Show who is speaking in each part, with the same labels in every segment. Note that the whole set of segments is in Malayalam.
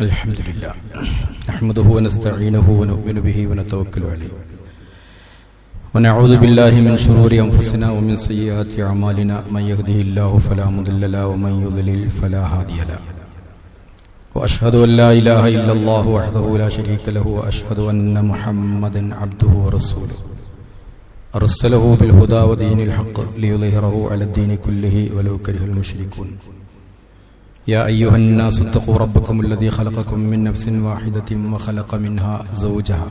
Speaker 1: അൽഹംദുലില്ലാഹ് നഹ്മദുഹു വനസ്തഈനുഹു വനുഅ്മിനു ബിഹി വനതവക്കലു അലൈഹി വനഊദു ബില്ലാഹി മിൻ ശുറൂരി അൻഫുസിനാ വമിൻ സയ്യിആതി അഅമാലിനാ മൻ യഹ്ദിഹില്ലാഹു ഫലാ മുദില്ല ലഹു വമൻ യുദ്ലിൽ ഫലാ ഹാദിയ ലഹു വഅശ്ഹദു അൻ ലാ ഇലാഹ ഇല്ലല്ലാഹു വഹ്ദഹു ലാ ശരീക ലഹു വഅശ്ഹദു അന്ന മുഹമ്മദൻ അബ്ദുഹു വറസൂലുഹു അർസലഹു ബിൽ ഹുദാ വദീനിൽ ഹഖ് ലിയുദ്ഹിറഹു അലദ്ദീനി കുല്ലിഹി വലൗ കരിഹൽ മുശ്രികൂൻ. يا أيها الناس اتقوا ربكم الذي خلقكم من نفس واحدة وخلق منها زوجها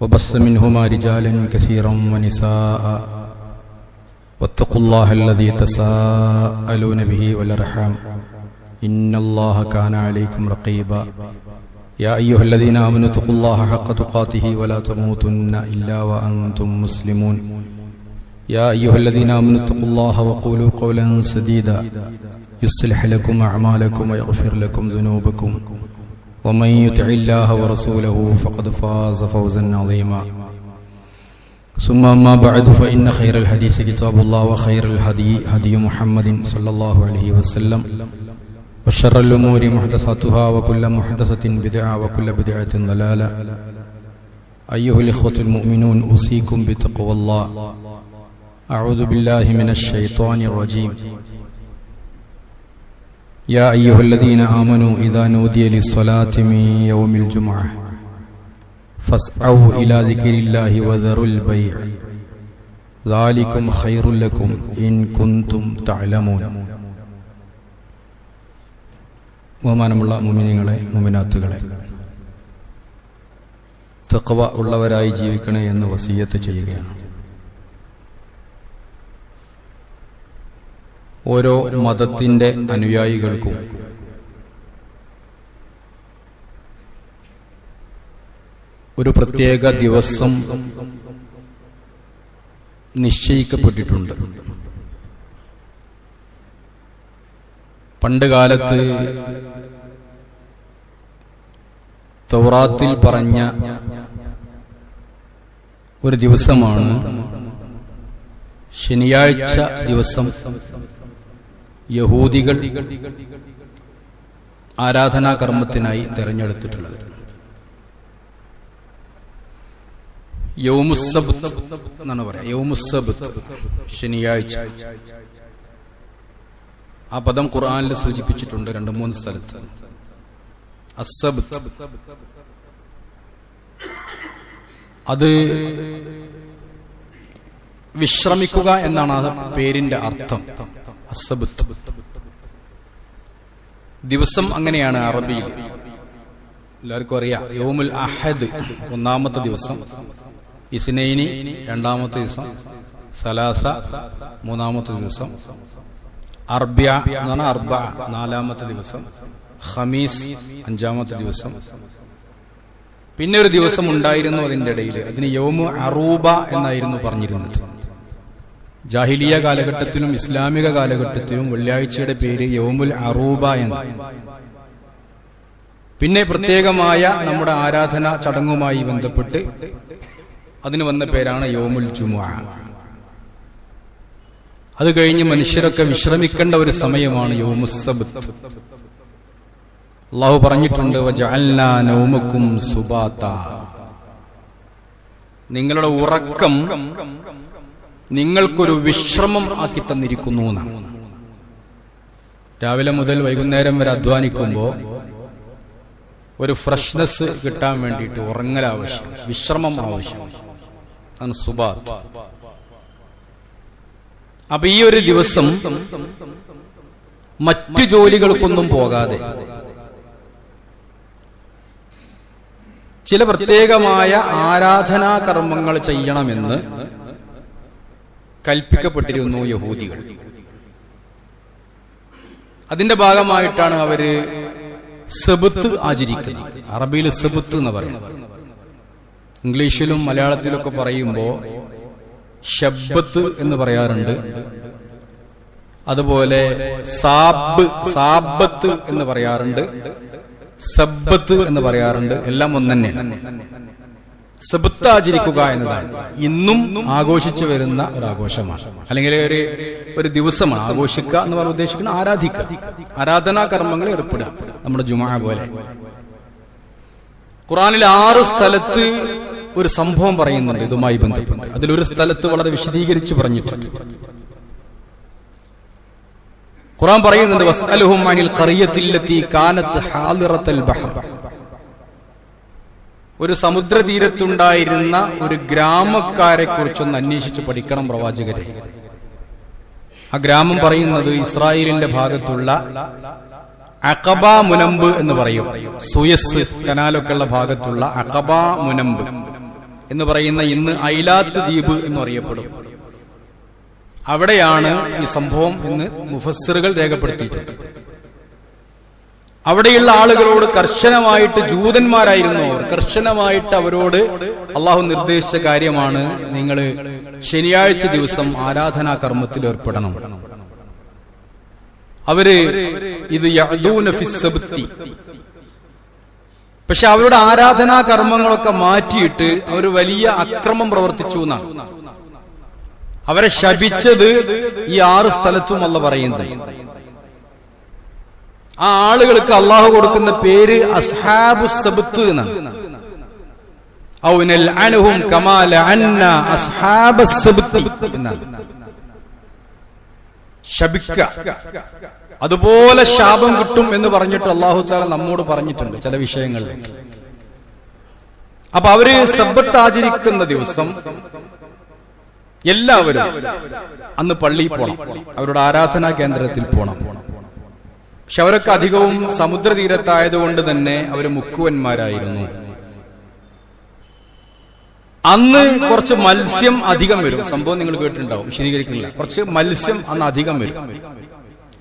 Speaker 1: وبث منهما رجالا كثيرا ونساء واتقوا الله الذي تساءلون به والأرحام إن الله كان عليكم رقيبا. يا أيها الذين آمنوا اتقوا الله حق تقاته ولا تموتن إلا وأنتم مسلمون. يا أيها الذين آمنوا اتقوا الله وقولوا قولا سديدا يصلح لكم أعمالكم ويغفر لكم ذنوبكم ومن يطع الله ورسوله فقد فاز فوزا عظيما. ثم أما بعد فإن خير الحديث كتاب الله وخير الهدي هدي محمد صلى الله عليه وسلم وشر الأمور محدثاتها وكل محدثة بدعة وكل بدعة ضلالة. أيها الإخوة المؤمنون أوصيكم بتقوى الله. أعوذ بالله من الشيطان الرجيم. يا أيها الذين آمنوا إذا نودي للصلاة من يوم الجمعة فاسعوا إلى ذكر الله وذروا البيع ذلكم خير لكم إن كنتم تعلمون. ബഹുമാനമുള്ള മുഅ്മിനീങ്ങളെ മുഅ്മിനാത്തുകളെ, തഖ്വ ഉള്ളവരായി ജീവിക്കണേ എന്ന് വസിയ്യത്ത് ചെയ്യുകയാണ്. ഓരോ മതത്തിന്റെ അനുയായികൾക്കും ഒരു പ്രത്യേക ദിവസം നിശ്ചയിക്കപ്പെട്ടിട്ടുണ്ട്. പണ്ട് കാലത്ത് തൗറാത്തിൽ പറഞ്ഞ ഒരു ദിവസമാണ് ശനിയാഴ്ച ദിവസം യഹൂദികൾ ആരാധനാ കർമ്മത്തിനായി തെരഞ്ഞെടുത്തിട്ടുള്ളത്. യൗമുസ്സബ്ത് എന്നാണ് പറയാ. യൗമുസ്സബ്ത്, ശനിയാഴ്ച. ആ പദം ഖുർആനിൽ സൂചിപ്പിച്ചിട്ടുണ്ട് 2-3 സ്ഥലത്ത്. അസ്സബ്ത് അത് വിശ്രമിക്കുക എന്നാണ് ആ പേരിന്റെ അർത്ഥം. അസ്സബ്ത് ദിവസം അങ്ങനെയാണ് അറബിയിൽ. എല്ലാവർക്കും അറിയാം. യൗമുൽ അഹദ് ഒന്നാമത്തെ ദിവസം, ഇസ്നൈനി രണ്ടാമത്തെ ദിവസം, സലാസ മൂന്നാമത്തെ ദിവസം, അർബ്യ എന്ന് പറഞ്ഞാൽ അർബ നാലാമത്തെ ദിവസം, ഖമീസ് അഞ്ചാമത്തെ ദിവസം. പിന്നെ ഒരു ദിവസം ഉണ്ടായിരുന്നു അതിന്റെ ഇടയിൽ, അതിന് യൗമു അറൂബ എന്നായിരുന്നു പറഞ്ഞിരുന്നത്. ജാഹിലിയ കാലഘട്ടത്തിലും ഇസ്ലാമിക കാലഘട്ടത്തിലും വെള്ളിയാഴ്ചയുടെ പേര് യൗമുൽ അറൂബ എന്ന്. പിന്നെ പ്രത്യേകമായ നമ്മുടെ ആരാധനാ ചടങ്ങുമായി ബന്ധപ്പെട്ട് അതിന് വന്ന പേരാണ് യൗമുൽ ജുമുഅ. അത് കഴിഞ്ഞ് മനുഷ്യരൊക്കെ വിശ്രമിക്കേണ്ട ഒരു സമയമാണ് യൗമുസ്സബ്ത്. അല്ലാഹു പറഞ്ഞിട്ടുണ്ട്, വജഅൽനാ നൗമക്കും സുബാതാ, നിങ്ങളുടെ ഉറക്കം നിങ്ങൾക്കൊരു വിശ്രമം ആക്കി തന്നിരിക്കുന്നു എന്നാണ്. രാവിലെ മുതൽ വൈകുന്നേരം വരെ അധ്വാനിക്കുമ്പോൾ ഒരു ഫ്രഷ്നെസ് കിട്ടാൻ വേണ്ടിയിട്ട് ഉറങ്ങൽ ആവശ്യം, വിശ്രമം ആവശ്യം. അതാണ് സുബാത്ത്. അപ്പൊ ഈ ഒരു ദിവസം മറ്റു ജോലികൾക്കൊന്നും പോകാതെ ചില പ്രത്യേകമായ ആരാധനാ കർമ്മങ്ങൾ ചെയ്യണമെന്ന് കൽപ്പിക്കപ്പെട്ടിരുന്നു യഹൂദികൾ. അതിന്റെ ഭാഗമായിട്ടാണ് അവര് സബ്ത് ആചരിക്കുന്നത്. അറബിയിൽ സബ്ത് എന്ന് പറയുന്നത്. ഇംഗ്ലീഷിലും മലയാളത്തിലൊക്കെ പറയുമ്പോ ശബ്ബത്ത് എന്ന് പറയാറുണ്ട്. അതുപോലെ സാബത്ത് എന്ന് പറയാറുണ്ട്, സബ്ബത്ത് എന്ന് പറയാറുണ്ട്. എല്ലാം ഒന്നെന്നെയാണ്. സബ്ത്ത് ആചരിക്കുക എന്നതാണ് ഇന്നും ആഘോഷിച്ചു വരുന്ന ഒരു ആഘോഷമാണ്, അല്ലെങ്കിൽ ഒരു ദിവസമാണ്. ആഘോഷിക്കുക എന്ന് പറഞ്ഞ ഉദ്ദേശിക്കുന്നത് ആരാധിക്കുക, ആരാധനാ കർമ്മങ്ങളിൽ ഏർപ്പെടുക. നമ്മുടെ ജുമുഅ പോലെ ഖുർആനിൽ 6 സ്ഥലത്ത് ഒരു സംഭവം പറയുന്നുണ്ട് ഇതുമായി ബന്ധപ്പെട്ട്. അതിലൊരു സ്ഥലത്ത് വളരെ വിശദീകരിച്ച് പറഞ്ഞിട്ടുണ്ട്. ഖുർആൻ പറയുന്നുണ്ട് വസ്അലുഹും അനിൽ ഖറിയത്തില്ലത്തി കാനത് ഹാദിറത്തൽ ബഹർ. ഒരു സമുദ്രതീരത്തുണ്ടായിരുന്ന ഒരു ഗ്രാമക്കാരെ കുറിച്ചൊന്ന് അന്വേഷിച്ച് പഠിക്കണം പ്രവാചകരെ. ആ ഗ്രാമം പറയുന്നത് ഇസ്രായേലിന്റെ ഭാഗത്തുള്ള അഖബ മുനമ്പ് എന്ന് പറയും. സുയസ് കനാലൊക്കെ ഉള്ള ഭാഗത്തുള്ള അഖബ മുനമ്പ് എന്ന് പറയുന്ന ഇന്ന് ഐലാത്ത് ദ്വീപ് എന്ന് അറിയപ്പെടും. അവിടെയാണ് ഈ സംഭവം എന്ന് മുഫസ്സിറുകൾ രേഖപ്പെടുത്തിയിട്ടുണ്ട്. അവിടെയുള്ള ആളുകളോട് കർശനമായിട്ട്, ജൂതന്മാരായിരുന്നു അവർ, കർശനമായിട്ട് അവരോട് അള്ളാഹു നിർദ്ദേശിച്ച കാര്യമാണ്, നിങ്ങൾ ശനിയാഴ്ച ദിവസം ആരാധനാ കർമ്മത്തിൽ ഏർപ്പെടണം. അവര് ഇത് യഅദൂന ഫിസ്സബ്തി, പക്ഷെ അവരുടെ ആരാധനാ കർമ്മങ്ങളൊക്കെ മാറ്റിയിട്ട് അവർ വലിയ അക്രമം പ്രവർത്തിച്ചു എന്നാണ്. അവരെ ശപിച്ചത് ഈ 6 സ്ഥലത്തും അല്ലാഹു പറയുന്നത്. ആ ആളുകൾക്ക് അള്ളാഹു കൊടുക്കുന്ന പേര് അസ്ഹാബുസ് സബ്ത്ത് എന്നാണ്. ഔ നൽഅൻഹും കമാ ലഅന്ന അസ്ഹാബസ് സബ്തി എന്നാണ്. ശപിക്ക, അതുപോലെ ശാപം കിട്ടും എന്ന് പറഞ്ഞിട്ട് അള്ളാഹു തആല നമ്മോട് പറഞ്ഞിട്ടുണ്ട് ചില വിഷയങ്ങളിൽ. അപ്പൊ അവര് സബ്ബത്ത് ആചരിക്കുന്ന ദിവസം എല്ലാവരും അന്ന് പള്ളിയിൽ പോണം, അവരുടെ ആരാധനാ കേന്ദ്രത്തിൽ പോണം. പക്ഷെ അവരൊക്കെ അധികവും സമുദ്രതീരത്തായതുകൊണ്ട് തന്നെ അവര് മുക്കുവന്മാരായിരുന്നു. അന്ന് കുറച്ച് മത്സ്യം അധികം വരും. സംഭവം നിങ്ങൾ കേട്ടിട്ടുണ്ടാവും, വിശദീകരിക്കുന്നില്ല. കുറച്ച് മത്സ്യം അന്ന് അധികം വരും.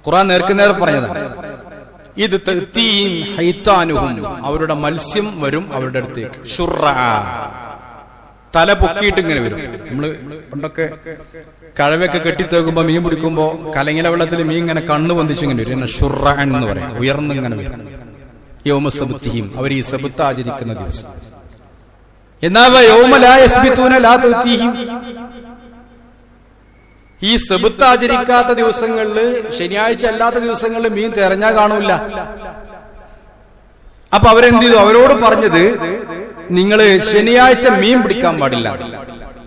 Speaker 1: ഖുർആൻ നേർക്കുനേർ പറഞ്ഞതാണ്, ഇത് തഅ്തീഹിം ഹൈതാനുഹും, അവരുടെ മത്സ്യം വരും അവരുടെ അടുത്തേക്ക്. ശുർആ, തല പൊക്കിയിട്ട് ഇങ്ങനെ വരും. നമ്മള് പണ്ടൊക്കെ കഴവൊക്കെ കെട്ടിത്തേക്കുമ്പോ മീൻ പിടിക്കുമ്പോ കലങ്ങില വെള്ളത്തിൽ മീൻ ഇങ്ങനെ കണ്ണു പൊന്തിച്ചിങ്ങനെ വരും. ശുർആ എന്ന് പറയാം, ഉയർന്നിങ്ങനെ വരും. യൗമ സബ്തിഹിം, അവർ ഈ സബ്ത്ത് ആചരിക്കുന്ന ദിവസം. എന്നാൽ യൗമ ലാ യസ്ബിതൂന ലാ തഅ്തീഹിം, ഈ സബ്ത്ത് ആചരിക്കാത്ത ദിവസങ്ങളില്, ശനിയാഴ്ച അല്ലാത്ത ദിവസങ്ങളിൽ മീൻ തെരഞ്ഞാ കാണൂല. അപ്പൊ അവരെന്ത് ചെയ്തു? അവരോട് പറഞ്ഞത്, നിങ്ങള് ശനിയാഴ്ച മീൻ പിടിക്കാൻ പാടില്ല.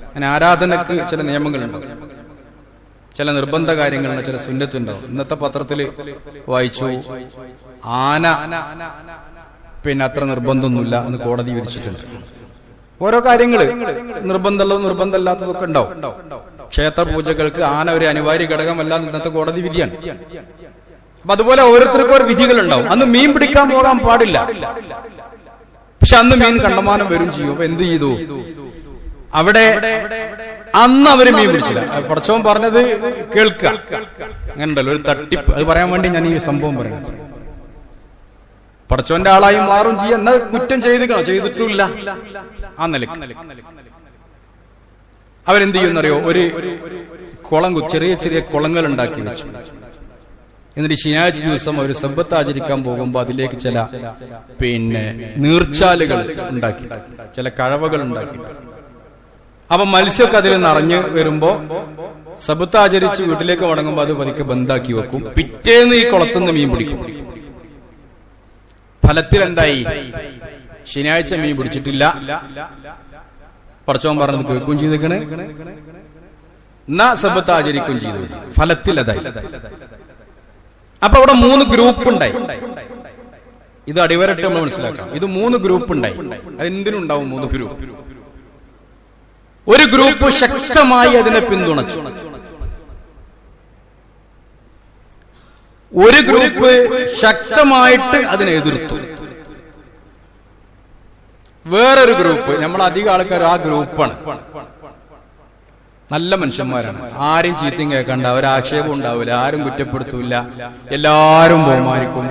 Speaker 1: അങ്ങനെ ആരാധനക്ക് ചില നിയമങ്ങളുണ്ടാവും, ചില നിർബന്ധ കാര്യങ്ങളുണ്ട്, ചില സുന്നത്തുണ്ടാവും. ഇന്നത്തെ പത്രത്തില് വായിച്ചു, ആന പിന്നെ അത്ര നിർബന്ധമൊന്നുമില്ല എന്ന് കോടതി വിധിച്ചിട്ടുണ്ട്. ഓരോ കാര്യങ്ങള് നിർബന്ധമുള്ളതും നിർബന്ധമില്ലാത്തതൊക്കെ ഉണ്ടാവും. ക്ഷേത്ര പൂജകൾക്ക് ആന ഒരു അനിവാര്യ ഘടകമല്ല ഇന്നത്തെ കോടതി വിധിയാണ്. അപ്പൊ അതുപോലെ ഓരോരുത്തർക്കും ഓരോ വിധികളുണ്ടാവും. അന്ന് മീൻ പിടിക്കാൻ പോകാൻ പാടില്ല, പക്ഷെ അന്ന് മീൻ കണ്ടമാനം വരും ചെയ്യും. അപ്പൊ എന്ത് ചെയ്തു? അവിടെ അന്ന് അവര് മീൻ പിടിച്ചില്ല. പടച്ചോൻ പറഞ്ഞത് കേൾക്കുക. അങ്ങനെ ഉണ്ടല്ലോ ഒരു തട്ടിപ്പ്, അത് പറയാൻ വേണ്ടി ഞാൻ ഈ സംഭവം പറയുന്നത്. പടച്ചോന്റെ ആളായി മാറും ചെയ്യാം. എന്നാൽ കുറ്റം ചെയ്തിക്കണോ? ചെയ്തിട്ടില്ല. ആ നിലക്ക് അവരെന്ത് ചെയ്യുന്നറിയോ? ഒരു കുളം, ചെറിയ ചെറിയ കുളങ്ങൾ ഉണ്ടാക്കി വെച്ചു. എന്നിട്ട് ശനിയാഴ്ച ദിവസം അവർ സബ്ബത്ത് ആചരിക്കാൻ പോകുമ്പോ അതിലേക്ക് ചില നീർച്ചാലുകൾ ഉണ്ടാക്കി, ചില കഴവകൾ ഉണ്ടാക്കി. അപ്പൊ മത്സ്യമൊക്കെ അതിൽ നിറഞ്ഞു വരുമ്പോ സബ്ബത്ത് ആചരിച്ച് വീട്ടിലേക്ക് മടങ്ങുമ്പോ അത് പതുക്കെ ബന്ധാക്കി വെക്കും. പിറ്റേന്ന് ഈ കുളത്തുനിന്ന് മീൻ പിടിക്കും. ഫലത്തിൽ എന്തായി? ശനിയാഴ്ച മീൻ പിടിച്ചിട്ടില്ല. പടച്ചോൻ പറഞ്ഞത് കേൾക്കുകയും ചെയ്തേക്കണ്, എന്നാ സബ്ബത്ത് ആചരിക്കുകയും ചെയ്തു. ഫലത്തിൽ അതായി. അപ്പൊ അവിടെ 3 ഗ്രൂപ്പ് ഉണ്ടായി. ഇത് അടിവരട്ട് നമ്മൾ മനസ്സിലാക്കാം. ഇത് 3 ഗ്രൂപ്പ് ഉണ്ടായി. അതെന്തിനുണ്ടാവും 3 ഗ്രൂപ്പ്? ഒരു ഗ്രൂപ്പ് ശക്തമായി അതിനെ പിന്തുണച്ചു, ഒരു ഗ്രൂപ്പ് ശക്തമായിട്ട് അതിനെ എതിർത്തു, വേറൊരു ഗ്രൂപ്പ്, നമ്മൾ അധികം ആൾക്കാർ ആ ഗ്രൂപ്പാണ്. നല്ല മനുഷ്യന്മാരാണ്, ആരും ചീത്തയും കേൾക്കണ്ട, അവരാക്ഷേപം ഉണ്ടാവില്ല, ആരും കുറ്റപ്പെടുത്തൂല, എല്ലാരും ബഹുമാനിക്കും,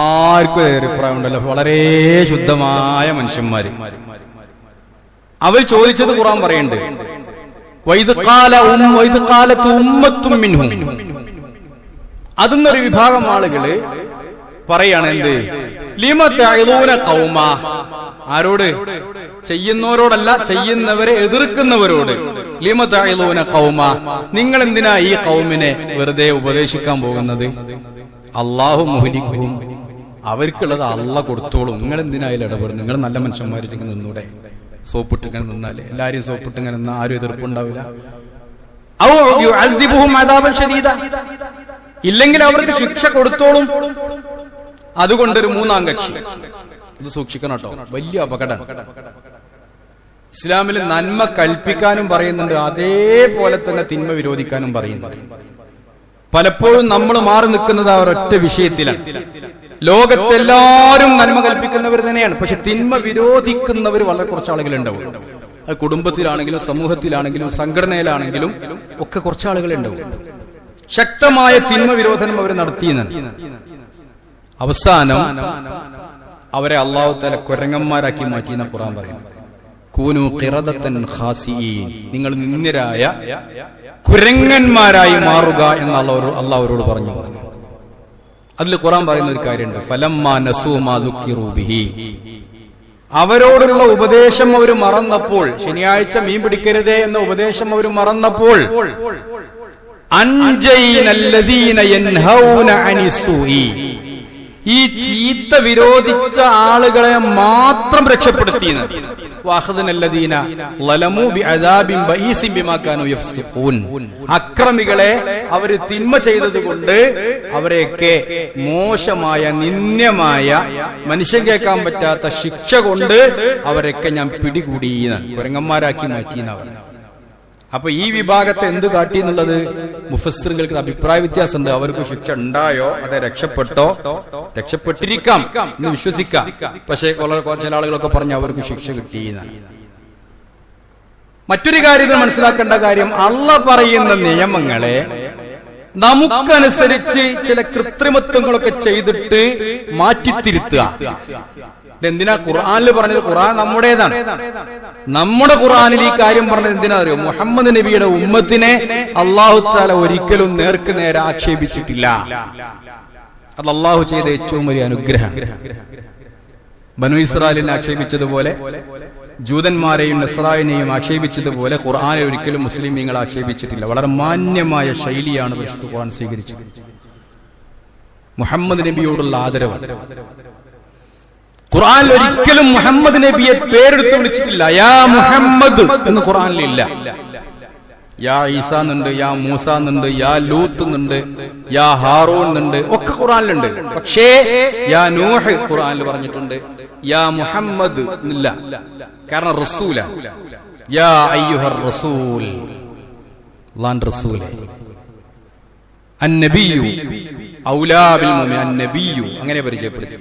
Speaker 1: ആർക്കും അഭിപ്രായം ഉണ്ടല്ലോ, വളരെ ശുദ്ധമായ മനുഷ്യന്മാര്. അവർ ചോദിച്ചത് ഖുർആൻ പറയുന്നുണ്ട്, അതെന്നൊരു വിഭാഗം ആളുകള് പറയാണ്, എന്ത്? ലിമ തഅലൂന ഖൗമ, ആരോട്? ചെയ്യുന്നവരോടല്ല, ചെയ്യുന്നവരെ എതിർക്കുന്നവരോട്. ലിമ തഅലൂന ഖൗമ, നിങ്ങൾ എന്തിനാ ഈ ഖൗമിനെ വെറുതെ ഉപദേശിക്കാൻ പോകുന്നത്? അല്ലാഹു മുഹ്ലികുഹും, അവർക്കുള്ളത് അള്ളാഹ് കൊടുത്തോളും. നിങ്ങൾ എന്തിനാ അതിൽ ഇടപെടുന്നത്? നിങ്ങൾ നല്ല മനുഷ്യന്മാരിങ്ങനെ നിന്നൂടെ? സോപ്പിട്ടിങ്ങനെ നിന്നാലേ, എല്ലാരും സോപ്പിട്ടിങ്ങനെ നിന്നാ ആരും എതിർപ്പുണ്ടാവില്ല. ഔ യുഅദ്ദിബുഹും അദാബൻ ശദീദ, ഇല്ലെങ്കിൽ അവർക്ക് ശിക്ഷ കൊടുത്തോളും. അതുകൊണ്ടൊരു മൂന്നാം കക്ഷി. ഇത് സൂക്ഷിക്കണം കേട്ടോ, വലിയ അപകടമാണ്. ഇസ്ലാമിൽ നന്മ കൽപ്പിക്കാനും പറയുന്നുണ്ട്, അതേപോലെ തന്നെ തിന്മ വിരോധിക്കാനും പറയുന്നുണ്ട്. പലപ്പോഴും നമ്മൾ മാറി നിൽക്കുന്നത് ആ ഒരൊറ്റ വിഷയത്തിലാണ്. ലോകത്തെല്ലാവരും നന്മ കൽപ്പിക്കുന്നവർ തന്നെയാണ്, പക്ഷെ തിന്മ വിരോധിക്കുന്നവർ വളരെ കുറച്ച് ആളുകളുണ്ടാവും. അത് കുടുംബത്തിലാണെങ്കിലും സമൂഹത്തിലാണെങ്കിലും സംഘടനയിലാണെങ്കിലും ഒക്കെ കുറച്ച് ആളുകളുണ്ടാവും. ശക്തമായ തിന്മ വിരോധനം അവർ നടത്തിയെന്നാണ്. അവസാനം അവരെ അല്ലാഹു തആല കുരങ്ങന്മാരാക്കി മാറ്റിയെന്ന ഖുർആൻ പറയുന്നു. കൂനു ഖിറദതൻ ഖാസിഈൻ, നിങ്ങൾ നിന്ദ്യരായ കുരങ്ങന്മാരായി മാറുക എന്ന് അല്ലാഹു അവരോട് പറഞ്ഞു. അതിൽ ഖുർആൻ പറയുന്ന ഒരു കാര്യമുണ്ട്, ഫലമ്മാ നസൂ മാ ദുക്കിറൂ ബിഹി, അവരോടുള്ള ഉപദേശം അവർ മറന്നപ്പോൾ, ശനിയാഴ്ച മീൻ പിടിക്കരുതേ എന്ന ഉപദേശം അവർ മറന്നപ്പോൾ, അൻജൈനല്ലദീന യൻഹൗന അനിസ്സൂഇ, ഈ ചീത്ത വിരോധിച്ച ആളുകളെ മാത്രം രക്ഷപ്പെടുത്തിയെന്ന്. വഅഖദനല്ലദീന ളലമൂ ബിഅദാബിൻ ബഈസിൻ ബിമാ കാനൂ യഫ്സിഖൂൻ, അക്രമികളെ അവർ തിന്മ ചെയ്തതുകൊണ്ട് അവരെയൊക്കെ മോശമായ നിന്ദ്യമായ മനുഷ്യൻ കേൾക്കാൻ പറ്റാത്ത ശിക്ഷ കൊണ്ട് അവരൊക്കെ ഞാൻ പിടികൂടിയെന്നാണ്, കുരങ്ങന്മാരാക്കി മാറ്റിയെന്നാണ്. അപ്പൊ ഈ വിഭാഗത്തെ എന്ത് കാട്ടി എന്നുള്ളത് മുഫസ്സിറുകൾക്ക് അഭിപ്രായ വ്യത്യാസമുണ്ട്. അവർക്ക് ശിക്ഷ ഉണ്ടായോ, അതെ രക്ഷപ്പെട്ടോ? രക്ഷപ്പെട്ടിരിക്കാം എന്ന് വിശ്വസിക്കാം. പക്ഷെ ചില ആളുകളൊക്കെ പറഞ്ഞ് അവർക്ക് ശിക്ഷ കിട്ടിയെന്നാണ്. മറ്റൊരു കാര്യം മനസ്സിലാക്കേണ്ട കാര്യം, അള്ളാഹ് പറയുന്ന നിയമങ്ങളെ നമുക്കനുസരിച്ച് ചില കൃത്രിമത്വങ്ങളൊക്കെ ചെയ്തിട്ട് മാറ്റിത്തിരുത്തുക. ഇതെന്തിനാ ഖുർആനിൽ പറഞ്ഞത്? ഖുർആൻ നമ്മുടേതാണ്. നമ്മുടെ ഖുർആനിൽ ഈ കാര്യം പറഞ്ഞത് എന്തിനാ അറിയോ? മുഹമ്മദ് നബിയുടെ ഉമ്മത്തിനെ അല്ലാഹു തആല ഒരിക്കലും നേർക്ക് നേരെ ആക്ഷേപിച്ചിട്ടില്ല. അത് അല്ലാഹു ചെയ്ത ഏറ്റവും വലിയ അനുഗ്രഹം. ബനു ഇസ്രായേലിനെ ആക്ഷേപിച്ചതുപോലെ, ജൂതന്മാരെയും നസ്രായനെയും ആക്ഷേപിച്ചതുപോലെ ഖുർആനെ ഒരിക്കലും മുസ്ലിമീങ്ങൾ ആക്ഷേപിച്ചിട്ടില്ല. വളരെ മാന്യമായ ശൈലിയാണ് പരിശുദ്ധ ഖുർആൻ സ്വീകരിച്ചത്. മുഹമ്മദ് നബിയോടുള്ള ആദരവ്. ഖുർആനിൽ ഒരിക്കലും മുഹമ്മദ് നബിയെ പേരെടുത്ത് വിളിച്ചിട്ടില്ല. യാ മുഹമ്മദ് എന്ന് ഖുർആനിലില്ല. യാ ഈസ എന്നുണ്ട്, യാ മൂസ എന്നുണ്ട്, യാ ലൂത്ത് എന്നുണ്ട്, യാ ഹാറൂൻ എന്നുണ്ട്, ഒക്കെ ഖുർആനിലുണ്ട്. പക്ഷേ യാ നൂഹ് ഖുർആനിൽ പറഞ്ഞിട്ടുണ്ട്, യാ മുഹമ്മദ് എന്നില്ല. കാരണം റസൂല. യാ അയ്യുഹർ റസൂൽ, അല്ലാഹുവിന്റെ റസൂലേ. അന്നബിയു ഔലാ ബിൽ മുഅ്മിനീൻ, അന്നബിയു അങ്ങനെ പരിചയപ്പെടുത്തി.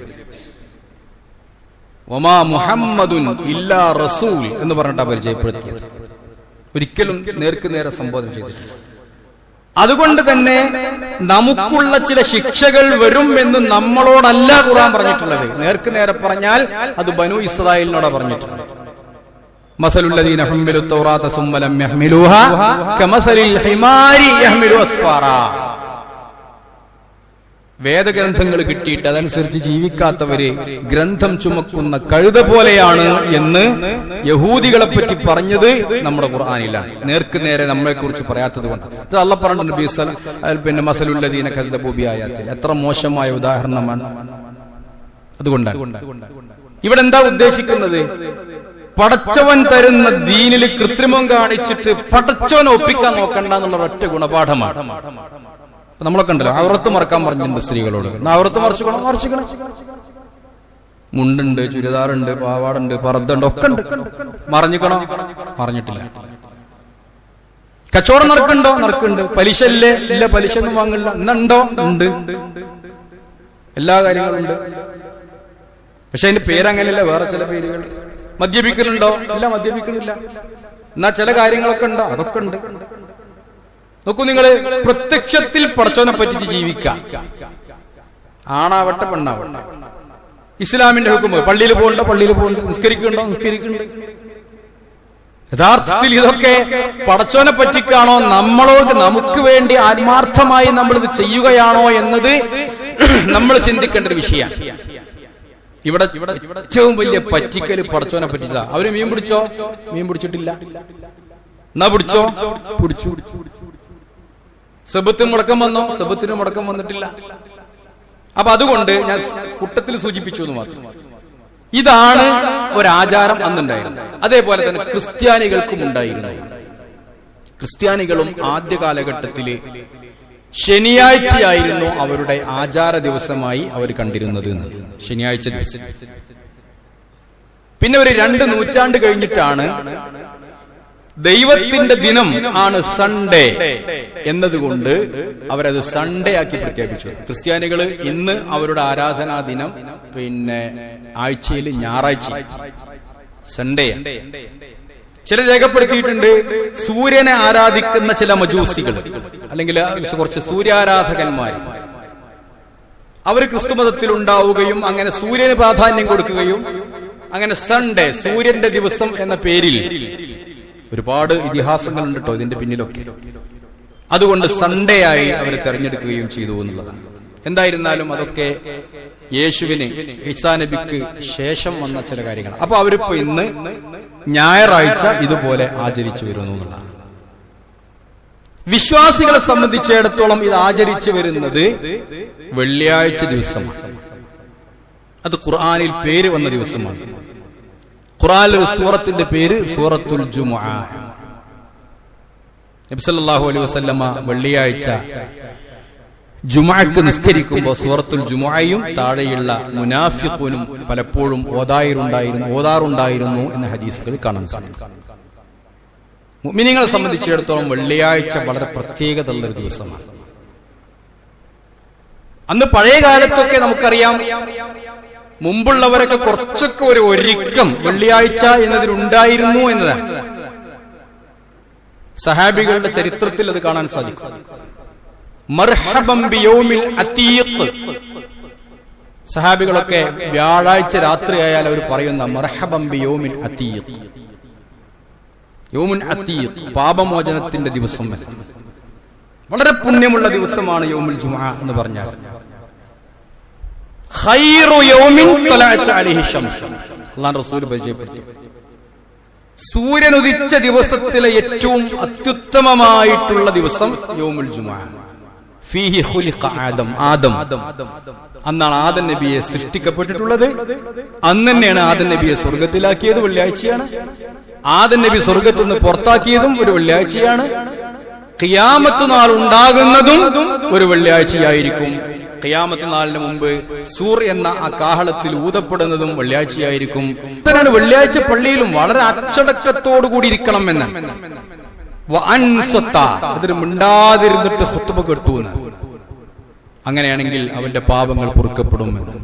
Speaker 1: വമാ മുഹമ്മദുൻ ഇല്ലാ റസൂൽ എന്ന് പറഞ്ഞിട്ടാ പരിചയപ്പെടുത്തിയത്. ഒരിക്കലും നേർക്ക് നേരെ സംബോധന ചെയ്തിട്ടില്ല. അതുകൊണ്ട് തന്നെ നമുക്കുള്ള ചില ശിക്ഷകൾ വരും എന്ന് നമ്മളോടല്ല ഖുർആൻ പറഞ്ഞിട്ടുള്ളത്. നേർക്ക് നേരെ പറഞ്ഞാൽ അത് ബനു ഇസ്രായേലിനോടാ പറഞ്ഞിട്ടുള്ളത്. മസലുല്ലദീന ഹുമ്മിലു തൗറാത സുമ്മ ലം യഹ്മിലൂഹാ കമസലിൽ ഹിമാരി യഹ്മിലു അസ്ഫാറാ. വേദഗ്രന്ഥങ്ങൾ കിട്ടിയിട്ട് അതനുസരിച്ച് ജീവിക്കാത്തവര് ഗ്രന്ഥം ചുമക്കുന്ന കഴുത പോലെയാണ് എന്ന് യഹൂദികളെ പറ്റി പറഞ്ഞത് നമ്മുടെ ഖുർആനിലാണ്. നേർക്ക് നേരെ നമ്മളെ കുറിച്ച് പറയാത്തത് കൊണ്ട്. ഇത് അല്ലാഹ് പറഞ്ഞിട്ടുണ്ട്, പിന്നെ മസലുല്ലദീന കദ്ദബൂ ബിആയാത്തിൽ. എത്ര മോശമായ ഉദാഹരണമാണ്. അതുകൊണ്ടാണ് ഇവിടെ എന്താ ഉദ്ദേശിക്കുന്നത്? പടച്ചവൻ തരുന്ന ദീനിൽ കൃത്രിമം കാണിച്ചിട്ട് പടച്ചവനെ ഒപ്പിക്കാൻ നോക്കണ്ട എന്നുള്ള ഒറ്റ ഗുണപാഠമാണ്. നമ്മളൊക്കെ ഉണ്ടല്ലോ, ഔറത്ത് മറക്കാൻ പറഞ്ഞിട്ടുണ്ട് സ്ത്രീകളോട്. ഔറത്ത് മറച്ചുക്കണം, മറച്ചിക്കണം. മുണ്ടുണ്ട്, ചുരിദാറുണ്ട്, പാവാടുണ്ട്, പർദ്ദണ്ട്, ഒക്കെ ഉണ്ട്. മറഞ്ഞിക്കണോ? മറഞ്ഞിട്ടില്ല. കച്ചവടം നടക്കുന്നുണ്ടോ? നടക്കുന്നുണ്ട്. പലിശ ഇല്ലേ? ഇല്ല, പലിശ ഒന്നും വാങ്ങില്ല. ഇന്നുണ്ടോ? ഉണ്ട്. എല്ലാ കാര്യങ്ങളും ഉണ്ട്. പക്ഷെ അതിന്റെ പേരങ്ങനെയല്ല, വേറെ ചില പേരുകൾ. മദ്യപിക്കലുണ്ടോ? ഇല്ല, മദ്യപിക്കലില്ല. എന്നാ ചില കാര്യങ്ങളൊക്കെ ഉണ്ടോ? അതൊക്കെ ഉണ്ട്. നോക്കൂ, നിങ്ങള് പ്രത്യക്ഷത്തിൽ പടച്ചവനെ പറ്റിച്ച് ജീവിക്കാം. ആണാവട്ടെ പെണ്ണാവട്ടെ. ഇസ്ലാമിന്റെ ഹുക്മ്. പള്ളിയിൽ പോകണ്ടോ? പള്ളിയിൽ പോകുന്നുണ്ട്. നിസ്കരിക്കുന്നുണ്ടോ? നിസ്കരിക്കുന്നുണ്ട്. യഥാർത്ഥത്തിൽ ഇതൊക്കെ പടച്ചവനെ പറ്റിക്കാണോ, നമ്മളോട് നമുക്ക് വേണ്ടി ആത്മാർത്ഥമായി നമ്മൾ ഇത് ചെയ്യുകയാണോ എന്നത് നമ്മൾ ചിന്തിക്കേണ്ട ഒരു വിഷയമാണ്. ഇവിടെ ഏറ്റവും വലിയ പറ്റിക്കല് പടച്ചോനെ പറ്റിച്ചതാ. അവര് മീൻ പിടിച്ചോ? മീൻ പിടിച്ചിട്ടില്ല. എന്നാ പിടിച്ചോ? പിടിച്ചു. സബത്തിന് മുടക്കം വന്നോ? സബത്തിന് മുടക്കം വന്നിട്ടില്ല. അപ്പൊ അതുകൊണ്ട് ഞാൻ കൂട്ടത്തിൽ സൂചിപ്പിച്ചു എന്ന് മാത്രം. ഇതാണ് ഒരാചാരം അന്നുണ്ടായിരുന്നത്. അതേപോലെ തന്നെ ക്രിസ്ത്യാനികൾക്കും ഉണ്ടായിരുന്നു. ക്രിസ്ത്യാനികളും ആദ്യ കാലഘട്ടത്തില് ശനിയാഴ്ചയായിരുന്നു അവരുടെ ആചാര ദിവസമായി അവർ കണ്ടിരുന്നത്. ശനിയാഴ്ച ദിവസം. പിന്നെ ഒരു 2 നൂറ്റാണ്ട് കഴിഞ്ഞിട്ടാണ് ദൈവത്തിന്റെ ദിനം ആണ് സൺഡേ എന്നതുകൊണ്ട് അവരത് സൺഡേ ആക്കി പ്രഖ്യാപിച്ചു. ക്രിസ്ത്യാനികൾ ഇന്ന് അവരുടെ ആരാധനാ ദിനം പിന്നെ ആഴ്ചയിൽ ഞായറാഴ്ച സൺഡേ. ചിലർ രേഖപ്പെടുത്തിയിട്ടുണ്ട് സൂര്യനെ ആരാധിക്കുന്ന ചില മജൂസികൾ അല്ലെങ്കിൽ കുറച്ച് സൂര്യാരാധകന്മാർ അവർ ക്രിസ്തുമതത്തിൽ ഉണ്ടാവുകയും അങ്ങനെ സൂര്യന് പ്രാധാന്യം കൊടുക്കുകയും അങ്ങനെ സൺഡേ സൂര്യന്റെ ദിവസം എന്ന പേരിൽ ഒരുപാട് ഇതിഹാസങ്ങളുണ്ട് കേട്ടോ ഇതിന്റെ പിന്നിലൊക്കെ. അതുകൊണ്ട് സൺഡേ ആയി അവർ തെരഞ്ഞെടുക്കുകയും ചെയ്തു എന്നുള്ളതാണ്. എന്തായിരുന്നാലും അതൊക്കെ യേശുവിന് ഈസാ നബിക്ക് ശേഷം വന്ന ചില കാര്യങ്ങളാണ്. അപ്പൊ അവരിപ്പോ ഇന്ന് ഞായറാഴ്ച ഇതുപോലെ ആചരിച്ചു വരുന്നു എന്നുള്ളതാണ്. വിശ്വാസികളെ സംബന്ധിച്ചിടത്തോളം ഇത് ആചരിച്ചു വരുന്നത് വെള്ളിയാഴ്ച ദിവസമാണ്. അത് ഖുർആനിൽ പേര് വന്ന ദിവസമാണ്. ഖുർആനിൽ ഒരു സൂറത്തിന്റെ പേര് സൂറത്തുൽ ജുമുഅ. നബി സല്ലല്ലാഹു അലൈഹി വസല്ലമ വെള്ളിയാഴ്ച ജുമുഅക്ക് നിസ്കരിക്കുമ്പോൾ സൂറത്തുൽ ജുമുഅയും താഴെയുള്ള മുനാഫിഖൂനും പലപ്പോഴും ഓതാറുണ്ടായിരുന്നു എന്ന ഹദീസുകൾ കാണാൻ സാധിക്കും. മുഅ്മിനീങ്ങളെ സംബന്ധിച്ചിടത്തോളം വെള്ളിയാഴ്ച വളരെ പ്രത്യേകതയുള്ള ഒരു ദിവസമാണ്. അന്ന് പഴയ കാലത്തൊക്കെ നമുക്കറിയാം മുമ്പുള്ളവരൊക്കെ കുറച്ചൊക്കെ ഒരു ഒരുക്കം വെള്ളിയാഴ്ച എന്നതിനുണ്ടായിരുന്നു എന്നതാണ്. സഹാബികളുടെ ചരിത്രത്തിൽ അത് കാണാൻ സാധിക്കും. മർഹബൻ ബിയൗമിൽ അതീഖ്. സഹാബികളൊക്കെ വ്യാഴാഴ്ച രാത്രിയായാൽ അവർ പറയുന്ന മർഹബൻ ബിയൗമിൽ അതീഖ്. യൗമുൻ അതീഖ് പാപമോചനത്തിന്റെ ദിവസം. വളരെ പുണ്യമുള്ള ദിവസമാണ് യൗമുൽ ജുമുഅ എന്ന് പറഞ്ഞാൽ. ഖൈറു യൗമിൻ തലഅത് അലൈഹി ശംസ്. അല്ലാഹു റസൂൽ പരിചയപ്പെടുത്തി സൂര്യൻ ഉദിച്ച ദിവസത്തിലെ ഏറ്റവും അത്യുത്തമമായിട്ടുള്ള ദിവസം യൗമുൽ ജുമുഅ. ഫീഹി ഖുലിഖ ആദം. അന്നാണ് ആദം നബിയെ സൃഷ്ടിക്കപ്പെട്ടിട്ടുള്ളത്. അന്ന് തന്നെയാണ് ആദം നബിയെ സ്വർഗത്തിലാക്കിയത്. വെള്ളിയാഴ്ചയാണ്. ആദം നബി സ്വർഗത്തിൽ നിന്ന് പുറത്താക്കിയതും ഒരു വെള്ളിയാഴ്ചയാണ്. ഖിയാമത്ത് നാൾ ഉണ്ടാകുന്നതും ഒരു വെള്ളിയാഴ്ചയായിരിക്കും. ഖിയാമത്ത് നാളിന് മുമ്പ് സൂർ എന്ന ആ കാഹളത്തിൽ ഊതപ്പെടുന്നതും വെള്ളിയാഴ്ചയായിരിക്കും. ഇത്തരമാണ് വെള്ളിയാഴ്ച പള്ളിയിലും വളരെ അച്ചടക്കത്തോടു കൂടി ഇരിക്കണം എന്ന്. അതിന് മിണ്ടാതിരുന്നിട്ട് ഖുത്ബ കേട്ടുവെന്ന്. അങ്ങനെയാണെങ്കിൽ അവന്റെ പാപങ്ങൾ പൊറുക്കപ്പെടുമെന്ന്.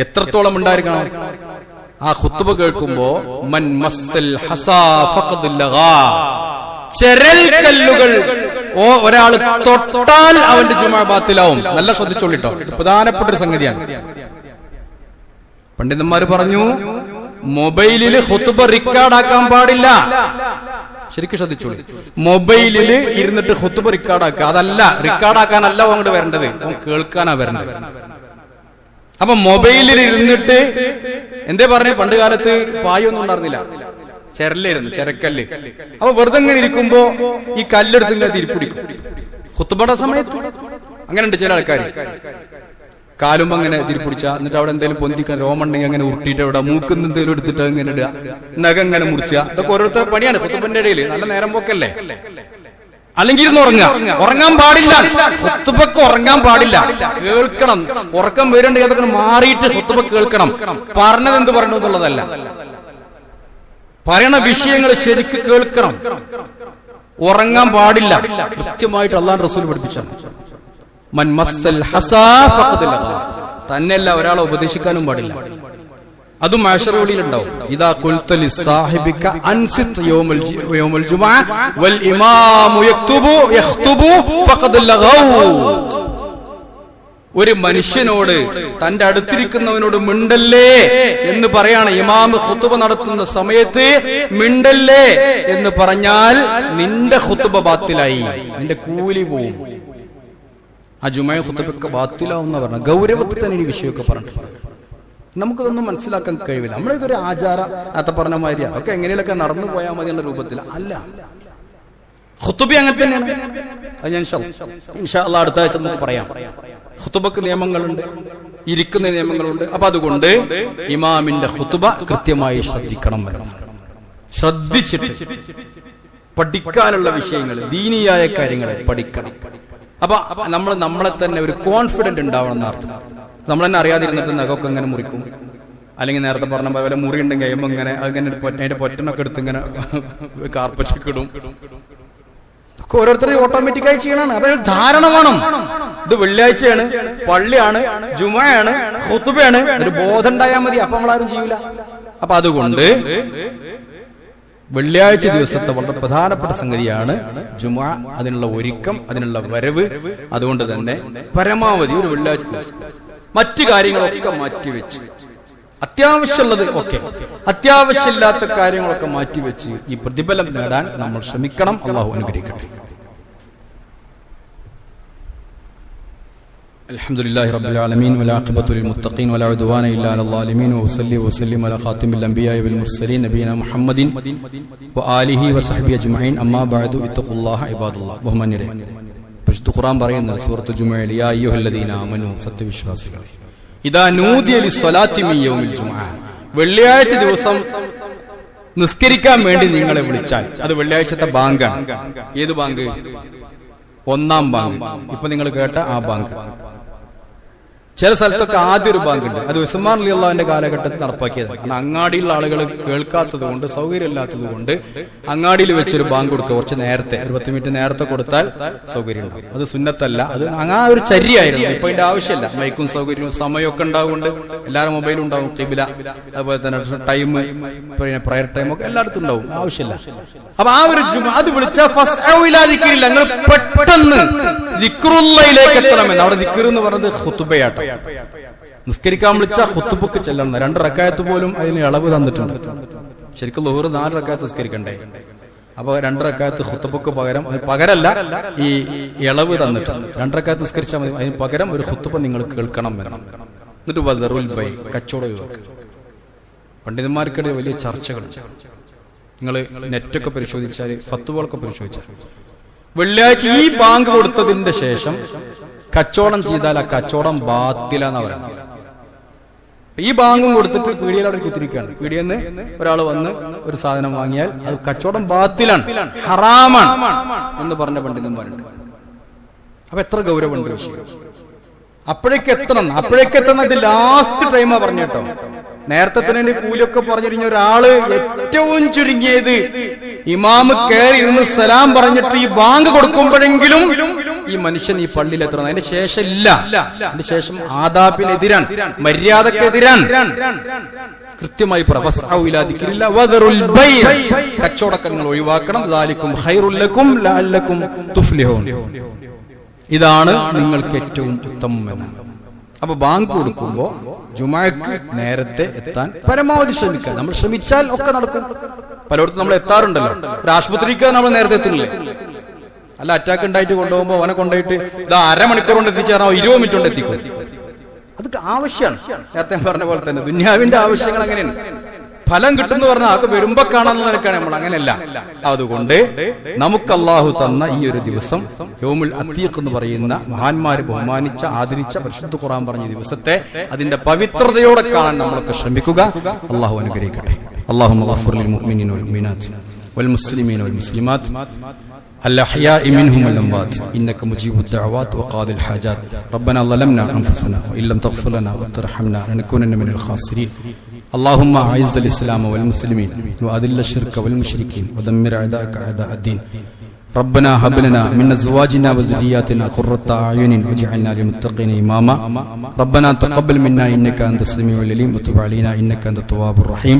Speaker 1: എത്രത്തോളം ഉണ്ടായിരിക്കണം ആ ഖുത്ബ കേൾക്കുമ്പോ? മൻ മസ്സൽ ഹസാ ഫഖദ് ലഗാ. ചെരൽ കല്ലുകൾ ഒരാൾ തൊട്ടാൽ അവന്റെ ജുമുഅ ബാത്തിലാവും. നല്ല ശ്രദ്ധിച്ചോളിട്ടോ, പ്രധാനപ്പെട്ട ഒരു സംഗതിയാണ്. പണ്ഡിതന്മാർ പറഞ്ഞു മൊബൈലിൽ ഖുത്ബ റിക്കാർഡാക്കാൻ പാടില്ല. ശരിക്കും ശ്രദ്ധിച്ചോളി. മൊബൈലിൽ ഇരുന്നിട്ട് ഖുത്ബ റിക്കാർഡാക്കുക, അതല്ല, റിക്കാർഡാക്കാനല്ല അങ്ങോട്ട് വരേണ്ടത്, കേൾക്കാനാ വരേണ്ടത്. അപ്പൊ മൊബൈലിൽ ഇരുന്നിട്ട് എന്തേ പറഞ്ഞേ? പണ്ട് കാലത്ത് പായൊന്നും ഉണ്ടായിരുന്നില്ല, ചെരലായിരുന്നു, ചെരക്കല്ല്. അപ്പൊ വെറുതെ ഇങ്ങനെ ഇരിക്കുമ്പോ ഈ കല്ലെടുത്ത് ഇങ്ങനെ തിരിപ്പിടിക്കും ഖുത്ബയുടെ സമയത്ത്. അങ്ങനെ ഉണ്ട് ചില ആൾക്കാർ. കാലും അങ്ങനെ തിരിപ്പിടിച്ച, എന്നിട്ട് അവിടെ എന്തെങ്കിലും പൊന്തിക്കാൻ രോമുണ്ടെങ്കിൽ അങ്ങനെ ഉരുട്ടിയിട്ട് അവിടെ മൂക്കുന്ന എന്തെങ്കിലും എടുത്തിട്ട് ഇങ്ങനെ ഇടുക, നഖം ഇങ്ങനെ മുറിച്ചുക. ഇതൊക്കെ ഓരോരുത്തർ പണിയാണ് ഖുത്ബന്റെ ഇടയിൽ. നല്ല നേരം പോക്കല്ലേ. അല്ലെങ്കിൽ ഇരുന്ന് ഉറങ്ങാൻ പാടില്ല. ഖുത്ബക്ക് ഉറങ്ങാൻ പാടില്ല, കേൾക്കണം. ഉറക്കം വരുന്നുണ്ടെങ്കിൽ അതൊക്കെ മാറിയിട്ട് ഖുത്ബ കേൾക്കണം. പറഞ്ഞത് എന്ത് പറയണു എന്നുള്ളതല്ല, പറയണ വിഷയങ്ങൾ ശരിക്ക് കേൾക്കണം. ഉറങ്ങാൻ പാടില്ല. കൃത്യമായിട്ട് അല്ലാഹു റസൂൽ പഠിപ്പിച്ചാണ്. മൻ മസ്സൽ ഹസാ ഫഖദ് ലഗാ. തന്നെയല്ല, ഒരാളെ ഉപദേശിക്കാനും പാടില്ല. അതും മഅ്ശറയിൽ ഉണ്ടാവും. ഇദാ ഖുൽത ലിസാഹിബിക അൻസിത് യൗമുൽ ജുമുഅ വൽ ഇമാമു യഖ്തുബു ഫഖദ് ലഗൗ. ഒരു മനുഷ്യനോട്, തന്റെ അടുത്തിരിക്കുന്നവനോട് മിണ്ടല്ലേ എന്ന് പറയാണ്. ഇമാം ഖുത്ബ നടത്തുന്ന സമയത്ത് മിണ്ടല്ലേ എന്ന് പറഞ്ഞാൽ നിന്റെ ഖുത്ബ ബാത്തിലായി, നിന്റെ കൂലി പോവും. ആ ജുമുഅ ഖുത്ബയൊക്കെ ബാത്തിലാവുന്ന പറഞ്ഞ ഗൗരവത്തിൽ തന്നെ ഈ വിഷയമൊക്കെ പറഞ്ഞിട്ടുണ്ട്. നമുക്കിതൊന്നും മനസ്സിലാക്കാൻ കഴിയില്ല. നമ്മളിതൊരു ആചാര അത്ത പറഞ്ഞ മാതിരി അതൊക്കെ എങ്ങനെയൊക്കെ നടന്നു പോയാൽ മതി എന്ന രൂപത്തിൽ അല്ല. ഖുതുബ അങ്ങനെ തന്നെയാണ്. അത് ഞാൻ ഇൻഷാ അല്ലാഹ് അടുത്ത ആഴ്ച നമുക്ക് പറയാം. ഖുതുബക്ക് നിയമങ്ങളുണ്ട്, ഇരിക്കുന്ന നിയമങ്ങളുണ്ട്. അപ്പൊ അതുകൊണ്ട് ഇമാമിന്റെ ഖുതുബ കൃത്യമായി ശ്രദ്ധിക്കണം എന്നതാണ്. ശ്രദ്ധിച്ചിട്ട് പഠിക്കാനുള്ള വിഷയങ്ങൾ, ദീനിയായ കാര്യങ്ങൾ പഠിക്കണം. അപ്പൊ നമ്മളെ തന്നെ ഒരു കോൺഫിഡന്റ് ഉണ്ടാവണം എന്നർത്ഥം. നമ്മൾ തന്നെ അറിയാതിരുന്നിട്ട് നഖമൊക്കെ ഇങ്ങനെ മുറിക്കും, അല്ലെങ്കിൽ നേരത്തെ പറഞ്ഞ പോലെ മുറി ഉണ്ടെങ്കിൽ കഴിയുമ്പോൾ ഇങ്ങനെ അതിങ്ങനെ അതിന്റെ പൊറ്റനൊക്കെ എടുത്ത് ഇങ്ങനെ കാർപ്പച്ചക്കിടും. ഓരോരുത്തരും ഓട്ടോമാറ്റിക്കായി ചെയ്യണമാണ്. അപ്പൊ ധാരണ വേണം. ഇത് വെള്ളിയാഴ്ചയാണ്, പള്ളിയാണ്, ജുമയാണ്, ഖുതുബയാണ്, ഒരു ബോധം ഉണ്ടായാൽ മതി. അപ്പൊ നമ്മളാരും ചെയ്യൂല. അപ്പൊ അതുകൊണ്ട് വെള്ളിയാഴ്ച ദിവസത്തെ വളരെ പ്രധാനപ്പെട്ട സംഗതിയാണ് ജുമുഅ. അതിനുള്ള ഒരുക്കം, അതിനുള്ള വരവ്. അതുകൊണ്ട് തന്നെ പരമാവധി ഒരു വെള്ളിയാഴ്ച ദിവസം മറ്റു കാര്യങ്ങളൊക്കെ മാറ്റിവെച്ച്, അത്യാവശ്യമുള്ളത് ഒക്കെ, അത്യാവശ്യമില്ലാത്ത കാര്യങ്ങളൊക്കെ മാറ്റിവെച്ച് ഈ പ്രതിഫലം നേടാൻ നമ്മൾ ശ്രമിക്കണം. അല്ലാഹു അനുഗ്രഹിക്കട്ടെ. അൽഹംദുലില്ലാഹി റബ്ബിൽ ആലമീൻ വലാഖിബത്തു ലിൽ മുത്തഖീൻ വലാ ഉദ്വാന ഇല്ലാ അലൽ ളാലിമീൻ വസല്ലി വസല്ലിം അലാ ഖാതിമിൽ അംബിയാഇ വൽ മുർസലീൻ നബിയിനാ മുഹമ്മദിൻ വആലിഹി വസഹ്ബിഹി അജ്മഈൻ. അമ്മാ ബഅദു ഇത്തഖുല്ലാഹ ഇബാദല്ലാഹ്. ബഹുമാന്യരെ, പരിശുദ്ധ ഖുർആൻ പറയുന്നത് സൂറത്തുൽ ജുമുഅയിൽ, യാ അയ്യുഹല്ലദീന ആമനൂ, സത്യവിശ്വാസികളെ, ഇദാ നൂദിയ ലിസ്സലാത്തി മിൻ യൗമിൽ ജുമുഅ, വെള്ളിയാഴ്ച ദിവസം നിസ്കരിക്കാൻ വേണ്ടി നിങ്ങളെ വിളിച്ചാൽ, അത് വെള്ളിയാഴ്ചത്തെ ബാങ്കാണ്. ഏത് ബാങ്ക്? ഒന്നാം ബാങ്ക്. ഇപ്പൊ നിങ്ങൾ കേട്ട ആ ബാങ്ക്. ചില സ്ഥലത്തൊക്കെ ആദ്യ ഒരു ബാങ്ക് ഉണ്ട്. അത് ഉസ്മാൻ റളിയല്ലാഹുവിന്റെ കാലഘട്ടത്തിൽ നടപ്പാക്കിയതാണ്. കാരണം അങ്ങാടിയിലുള്ള ആളുകൾ കേൾക്കാത്തത് കൊണ്ട്, സൗകര്യമില്ലാത്തത് കൊണ്ട് അങ്ങാടിയിൽ വെച്ചൊരു ബാങ്ക് കൊടുക്കുക. കുറച്ച് നേരത്തെ, ഒരു 10 മിനിറ്റ് നേരത്തെ കൊടുത്താൽ സൗകര്യം ഉണ്ടാവും. അത് സുന്നത്തല്ല, അത് അങ്ങനെ ഒരു ചര്യയായിരുന്നു. ഇപ്പൊ അതിന്റെ ആവശ്യമില്ല. മൈക്കും സൗകര്യവും സമയമൊക്കെ ഉണ്ടാവുകൊണ്ട് എല്ലാവരും മൊബൈലും ഉണ്ടാവും, ഖിബ്ല, അതുപോലെ തന്നെ ടൈം, പിന്നെ പ്രയർ ടൈം ഒക്കെ എല്ലായിടത്തും ഉണ്ടാവും. ആവശ്യമില്ല. അപ്പൊ ആ ഒരു അത് വിളിച്ചാൽ ഫസ്അഉലാദിക്കില്ല, നിങ്ങൾ പെട്ടെന്ന് ദിക്റുള്ളയിലേക്ക് എത്തണമെന്ന്. അവിടെ ദിക്ർ എന്ന് പറയുന്നത് ഖുതുബയാട്ടോ. നിസ്കരിക്കാൻ വിളിച്ച ഖുതുബക്ക് ചെല്ലണം. 2 റക്അത്ത് പോലും അതിന് ഇളവ് തന്നിട്ടുണ്ട്. ശരിക്കും ളുഹർ 4 റക്അത്ത് നിസ്കരിക്കണ്ടേ? അപ്പൊ 2 റക്അത്ത് ഖുതുബക്ക് പകരല്ല ഈ ഇളവ് തന്നിട്ടുണ്ട്. 2 റക്അത്ത് നിസ്കരിച്ചാൽ മതി, അതിന് പകരം ഒരു ഖുതുബ നിങ്ങൾ കേൾക്കണം എന്നാണ്. എന്നിട്ട് വദറുൽ ബൈ, കച്ചവട ഒഴിവാക്കുക. പണ്ഡിതന്മാർക്കിടെ വലിയ ചർച്ചകളുണ്ട്. നിങ്ങൾ നെറ്റൊക്കെ പരിശോധിച്ചാൽ, ഫത്വകളൊക്കെ പരിശോധിച്ചാൽ, വെള്ളിയാഴ്ച ഈ ബാങ്ക് കൊടുത്തതിന്റെ ശേഷം കച്ചവടം ചെയ്താൽ ആ കച്ചവടം ബാത്തിലാന്നാ പറയുന്നത്. ഈ ബാങ്കും കൊടുത്തിട്ട് പീടികയിൽ അവിടെ കുത്തിരിക്കുകയാണ്. പീടിയെന്ന് ഒരാൾ വന്ന് ഒരു സാധനം വാങ്ങിയാൽ അത് കച്ചവടം ബാത്തിലാണ്, ഹറാമാണ് എന്ന് പറഞ്ഞ പണ്ഡിതന്മാരുണ്ട്. അപ്പൊ എത്ര ഗൗരവമുണ്ട് വിഷയം. അപ്പോഴേക്കെത്തണം. ഇത് ലാസ്റ്റ് ടൈമാ പറഞ്ഞു കേട്ടോ. നേരത്തെ തന്നെ കൂലിയൊക്കെ പറഞ്ഞിരിഞ്ഞ ഒരാള് ഏറ്റവും ചുരുങ്ങിയത് ഇമാമ് കയറി ഇരുന്ന് സലാം പറഞ്ഞിട്ട് ഈ ബാങ്ക് കൊടുക്കുമ്പോഴെങ്കിലും ഈ മനുഷ്യൻ ഈ പള്ളിയിൽ എത്തണം. അതിന്റെ ശേഷം ഇല്ല. അതിന്റെ ശേഷം ആദാബിനെതിരാൻ, മര്യാദക്കെതിരാൻ കൃത്യമായി കച്ചവടക്കെ നിങ്ങൾ ഒഴിവാക്കണം. ഇതാണ് നിങ്ങൾക്ക് ഏറ്റവും ഉത്തമം എന്നാണ്. അപ്പൊ ബാങ്ക് കൊടുക്കുമ്പോ ജുമുഅക്ക് നേരത്തെ എത്താൻ പരമാവധി ശ്രമിക്കുക. നമ്മൾ ശ്രമിച്ചാൽ ഒക്കെ നടക്കും. പലയിടത്തും നമ്മൾ എത്താറുണ്ടല്ലോ. ഒരു ആശുപത്രിക്ക് നമ്മൾ നേരത്തെ എത്തുന്നില്ലേ? അല്ല, അറ്റാക്ക് ഉണ്ടായിട്ട് കൊണ്ടുപോകുമ്പോ അവനെ കൊണ്ടുപോയിട്ട് ഇത് 1/2 മണിക്കൂർ കൊണ്ട് എത്തിച്ചേരാൻ 20 മിനിറ്റ് കൊണ്ട് എത്തിക്കും. അതൊക്കെ ആവശ്യമാണ്. നേരത്തെ പറഞ്ഞ പോലെ തന്നെ ദുന്യാവിന്റെ ആവശ്യങ്ങൾ അങ്ങനെയാണ്. ഫലം കിട്ടുന്നു പറഞ്ഞാൽ അതൊക്കെ വരുമ്പോ കാണാന്ന് നിനക്കാണ്. നമ്മൾ അങ്ങനെയല്ല. അതുകൊണ്ട് നമുക്ക് അള്ളാഹു തന്ന ഈ ഒരു ദിവസം, യൗമുൽ അത്തീഖ് എന്ന് പറയുന്ന മഹാന്മാരെ ബഹുമാനിച്ച, ആദരിച്ച, പരിശുദ്ധ ഖുർആൻ പറഞ്ഞ ദിവസത്തെ അതിന്റെ പവിത്രതയോടെ കാണാൻ നമ്മളൊക്കെ ശ്രമിക്കുക. അള്ളാഹു അനുഗ്രഹിക്കട്ടെ. അല്ലാഹുമ്മ ഗഫിർ ലിൽ മുഅ്മിനീന വൽ മുഅ്മിനാത്ത് വൽ മുസ്ലിമീന വൽ മുസ്ലിമാത്ത് الأحياء منهم والأموات إنك مجيب الدعوات وقاضي الحاجات. ربنا ظلمنا أنفسنا وإن لم تغفر لنا وترحمنا لنكونن من الخاسرين. اللهم أعز الإسلام والمسلمين وأذل الشرك والمشركين ودمر أعداءك أعداء الدين. ربنا هب لنا من أزواجنا وذرياتنا قرة أعين واجعلنا للمتقين إماما. ربنا تقبل منا إنك أنت السميع العليم وتب علينا إنك أنت التواب الرحيم.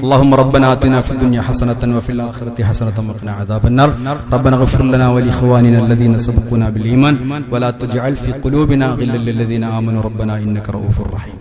Speaker 1: اللهم ربنا آتنا في الدنيا حسنة وفي الآخرة حسنة وقنا عذاب النار. ربنا اغفر لنا ولإخواننا الذين سبقونا بالإيمان ولا تجعل في قلوبنا غلا للذين آمنوا ربنا إنك رؤوف رحيم.